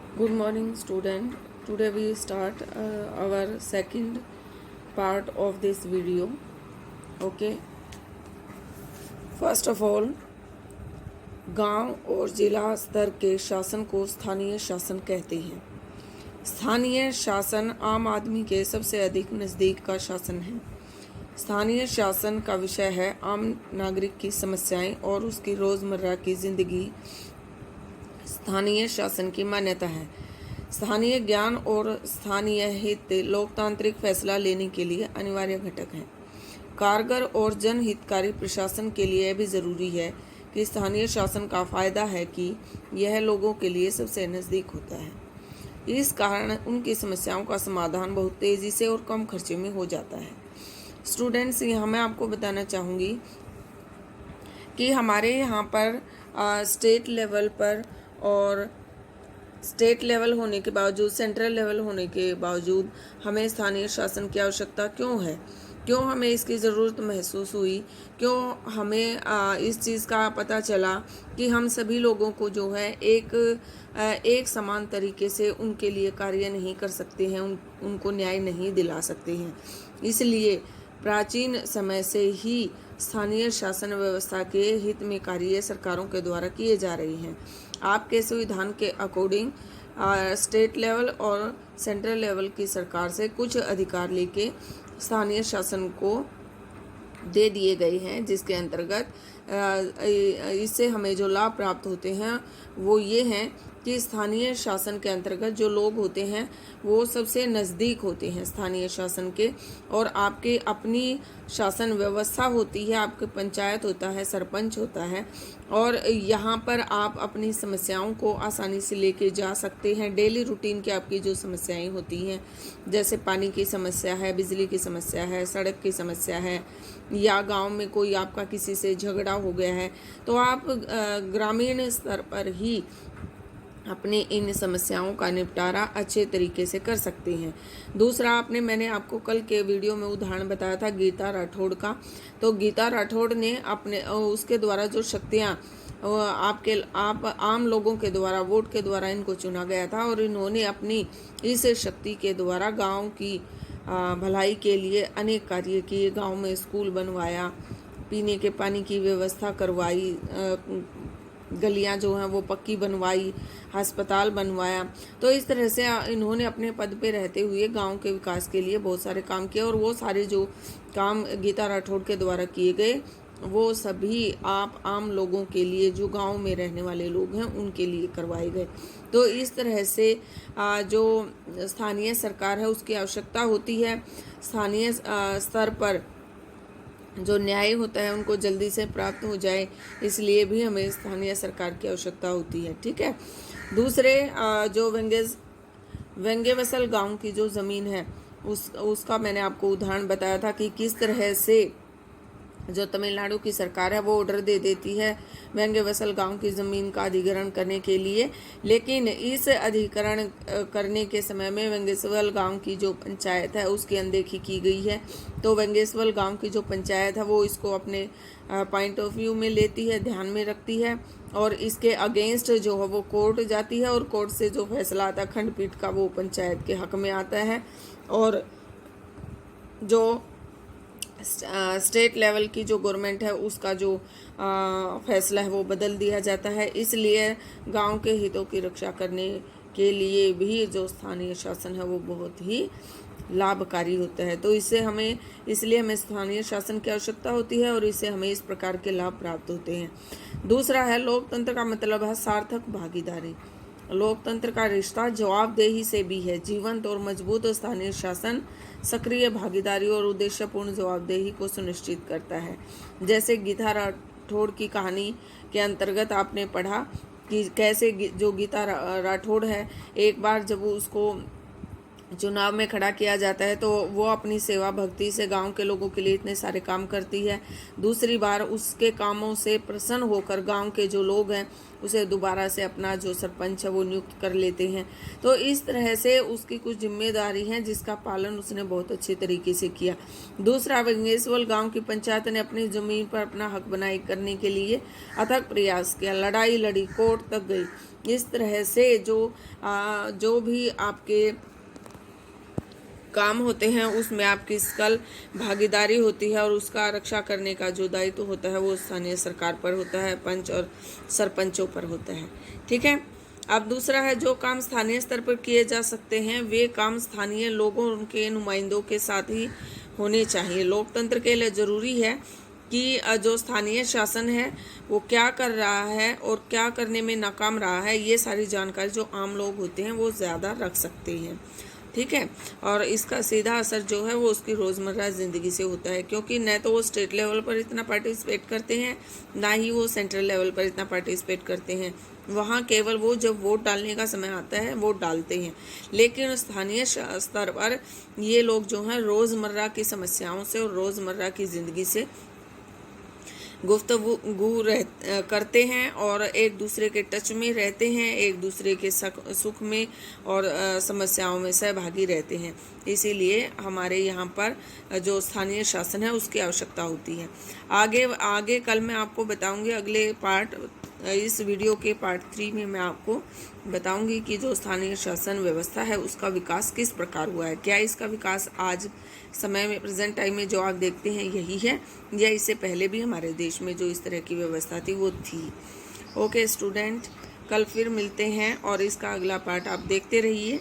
Good morning, student. Today we start our second part of this video. Okay. First of all, गांव और जिला स्तर के शासन को स्थानीय शासन कहते हैं। स्थानीय शासन आम आदमी के सबसे अधिक नज़दीक का शासन है। स्थानीय शासन का विषय है आम नागरिक की समस्याएं और उसकी रोज़मर्रा की जिंदगी। स्थानीय शासन की मान्यता है। स्थानीय ज्ञान और स्थानीय हित लोकतांत्रिक फैसला लेने के लिए अनिवार्य घटक हैं। कारगर और जनहितकारी प्रशासन के लिए यह भी ज़रूरी है कि स्थानीय शासन का फ़ायदा है कि यह लोगों के लिए सबसे नज़दीक होता है। इस कारण उनकी समस्याओं का समाधान बहुत तेज़ी से और कम खर्चे में हो जाता है। स्टूडेंट्स, यहाँ मैं आपको बताना चाहूँगी कि हमारे यहाँ पर स्टेट लेवल पर और स्टेट लेवल होने के बावजूद, सेंट्रल लेवल होने के बावजूद हमें स्थानीय शासन की आवश्यकता क्यों है, क्यों हमें इसकी ज़रूरत महसूस हुई, क्यों हमें इस चीज़ का पता चला कि हम सभी लोगों को जो है एक समान तरीके से उनके लिए कार्य नहीं कर सकते हैं, उनको न्याय नहीं दिला सकते हैं। इसलिए प्राचीन समय से ही स्थानीय शासन व्यवस्था के हित में कार्य सरकारों के द्वारा किए जा रहे हैं। आपके संविधान के अकॉर्डिंग स्टेट लेवल और सेंट्रल लेवल की सरकार से कुछ अधिकार लेके स्थानीय शासन को दे दिए गए हैं, जिसके अंतर्गत इससे हमें जो लाभ प्राप्त होते हैं वो ये हैं कि स्थानीय शासन के अंतर्गत जो लोग होते हैं वो सबसे नज़दीक होते हैं स्थानीय शासन के, और आपके अपनी शासन व्यवस्था होती है, आपके पंचायत होता है, सरपंच होता है, और यहाँ पर आप अपनी समस्याओं को आसानी से लेके जा सकते हैं। डेली रूटीन की आपकी जो समस्याएं होती हैं, जैसे पानी की समस्या है, बिजली की समस्या है, सड़क की समस्या है, या गांव में कोई आपका किसी से झगड़ा हो गया है, तो आप ग्रामीण स्तर पर ही अपनी इन समस्याओं का निपटारा अच्छे तरीके से कर सकते हैं। दूसरा, मैंने आपको कल के वीडियो में उदाहरण बताया था गीता राठौड़ का। तो गीता राठौड़ ने अपने उसके द्वारा जो शक्तियाँ आप आम लोगों के द्वारा वोट के द्वारा इनको चुना गया था, और इन्होंने अपनी इस शक्ति के द्वारा गाँव की भलाई के लिए अनेक कार्य किए। गाँव में स्कूल बनवाया, पीने के पानी की व्यवस्था करवाई, गलियां जो हैं वो पक्की बनवाई, अस्पताल बनवाया। तो इस तरह से इन्होंने अपने पद पे रहते हुए गांव के विकास के लिए बहुत सारे काम किए, और वो सारे जो काम गीता राठौड़ के द्वारा किए गए वो सभी आप आम लोगों के लिए, जो गांव में रहने वाले लोग हैं, उनके लिए करवाए गए। तो इस तरह से जो स्थानीय सरकार है उसकी आवश्यकता होती है। स्थानीय स्तर पर जो न्याय होता है उनको जल्दी से प्राप्त हो जाए, इसलिए भी हमें स्थानीय सरकार की आवश्यकता होती है। ठीक है। दूसरे, जो वेंगेवसल गांव की जो ज़मीन है उसका मैंने आपको उदाहरण बताया था कि किस तरह से जो तमिलनाडु की सरकार है वो ऑर्डर दे देती है वेंगेवसल गांव की ज़मीन का अधिग्रहण करने के लिए, लेकिन इस अधिग्रहण करने के समय में वेंगेवसल गांव की जो पंचायत है उसकी अनदेखी की गई है। तो वेंगेवसल गांव की जो पंचायत है वो इसको अपने पॉइंट ऑफ व्यू में लेती है, ध्यान में रखती है, और इसके अगेंस्ट जो है वो कोर्ट जाती है, और कोर्ट से जो फैसला आता है खंडपीठ का वो पंचायत के हक में आता है, और जो स्टेट लेवल की जो गवर्नमेंट है उसका जो फैसला है वो बदल दिया जाता है। इसलिए गांव के हितों की रक्षा करने के लिए भी जो स्थानीय शासन है वो बहुत ही लाभकारी होता है। तो इसलिए हमें स्थानीय शासन की आवश्यकता होती है, और इससे हमें इस प्रकार के लाभ प्राप्त होते हैं। दूसरा है लोकतंत्र का मतलब है सार्थक भागीदारी। लोकतंत्र का रिश्ता जवाबदेही से भी है। जीवंत और मजबूत स्थानीय शासन सक्रिय भागीदारी और उद्देश्यपूर्ण जवाबदेही को सुनिश्चित करता है। जैसे गीता राठौड़ की कहानी के अंतर्गत आपने पढ़ा कि कैसे जो गीता राठौड़ है, एक बार जब उसको चुनाव में खड़ा किया जाता है तो वो अपनी सेवा भक्ति से गांव के लोगों के लिए इतने सारे काम करती है। दूसरी बार उसके कामों से प्रसन्न होकर गांव के जो लोग हैं उसे दोबारा से अपना जो सरपंच है वो नियुक्त कर लेते हैं। तो इस तरह से उसकी कुछ जिम्मेदारी हैं जिसका पालन उसने बहुत अच्छे तरीके से किया। दूसरा, वेंगेश्वर गांव की पंचायत ने अपनी जमीन पर अपना हक बनाई करने के लिए अथक प्रयास किया, लड़ाई लड़ी, कोर्ट तक गई। इस तरह से जो भी आपके काम होते हैं उसमें आपकी सकल भागीदारी होती है और उसका रक्षा करने का जो दायित्व होता है वो स्थानीय सरकार पर होता है, पंच और सरपंचों पर होता है। ठीक है। अब दूसरा है, जो काम स्थानीय स्तर पर किए जा सकते हैं वे काम स्थानीय लोगों, उनके नुमाइंदों के साथ ही होने चाहिए। लोकतंत्र के लिए जरूरी है कि जो स्थानीय शासन है वो क्या कर रहा है और क्या करने में नाकाम रहा है, ये सारी जानकारी जो आम लोग होते हैं वो ज़्यादा रख सकते हैं। ठीक है। और इसका सीधा असर जो है वो उसकी रोज़मर्रा ज़िंदगी से होता है, क्योंकि न तो वो स्टेट लेवल पर इतना पार्टिसिपेट करते हैं, ना ही वो सेंट्रल लेवल पर इतना पार्टिसिपेट करते हैं। वहाँ केवल वो जब वोट डालने का समय आता है वोट डालते हैं, लेकिन स्थानीय स्तर पर ये लोग जो हैं रोज़मर्रा की समस्याओं से और रोज़मर्रा की ज़िंदगी से गुफ्तगू करते हैं और एक दूसरे के टच में रहते हैं, एक दूसरे के सुख में और समस्याओं में सहभागी रहते हैं। इसीलिए हमारे यहाँ पर जो स्थानीय शासन है उसकी आवश्यकता होती है। आगे कल मैं आपको बताऊंगी, अगले पार्ट, इस वीडियो के पार्ट 3 में मैं आपको बताऊंगी कि जो स्थानीय शासन व्यवस्था है उसका विकास किस प्रकार हुआ है। क्या इसका विकास आज समय में, प्रेजेंट टाइम में जो आप देखते हैं यही है, या इससे पहले भी हमारे देश में जो इस तरह की व्यवस्था थी वो थी। ओके स्टूडेंट, कल फिर मिलते हैं और इसका अगला पार्ट आप देखते रहिए।